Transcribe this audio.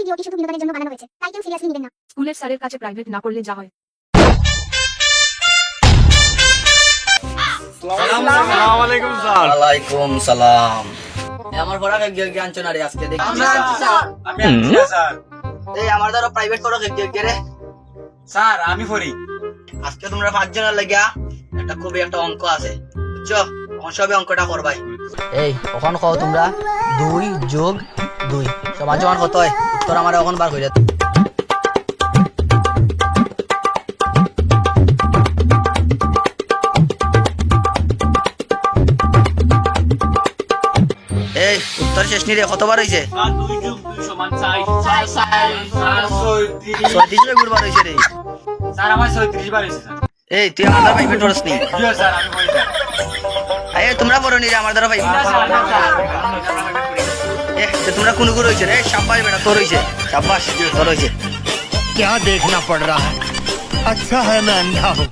ভিডিওটি শুধু বিনোদনের জন্য বানানো হয়েছে, তাই কেউ সিরিয়াসলি নেবেন না। স্কুলের স্যারের কাছে প্রাইভেট না করলে যা হয়। আসসালামু আলাইকুম স্যার। ওয়ালাইকুম সালাম। আমার পড়া কে আনছো না রে আজকে দেখি? আমি আনছি স্যার। এই আমার দ্বারা প্রাইভেট পড়া কে রে? স্যার আমি পড়ি। আজকে তোমরা 5 জনের লাগিয়া একটা অঙ্ক আছে, বুঝছো? তখন সবে অঙ্কটা করবাই। এই ওখান কও তোমরা 2 যোগ 2 সমান সমান কত হয়? উত্তর আমার এখন বার কইরা। এই উত্তর শেষ নি রে, কতবার হইছে? 2 যোগ 2 সমান 4 36 বার হইছে রে। স্যার আমার 36 বার হইছে স্যার। এই তুই আমার দ্বারা প্রাইভেট পড়ছ নি? জিও স্যার আমি পড়ি স্যার। এই তোমরা পড়ো নি রে আমার দ্বারা প্রাইভেট? তোমরা কোন গুলো হইছে রে? শাবাশ বেটা তোর হইছে, শাবাশ তোর হইছে। क्या देखना पड़ रहा है? अच्छा है मैं अंधा हूँ।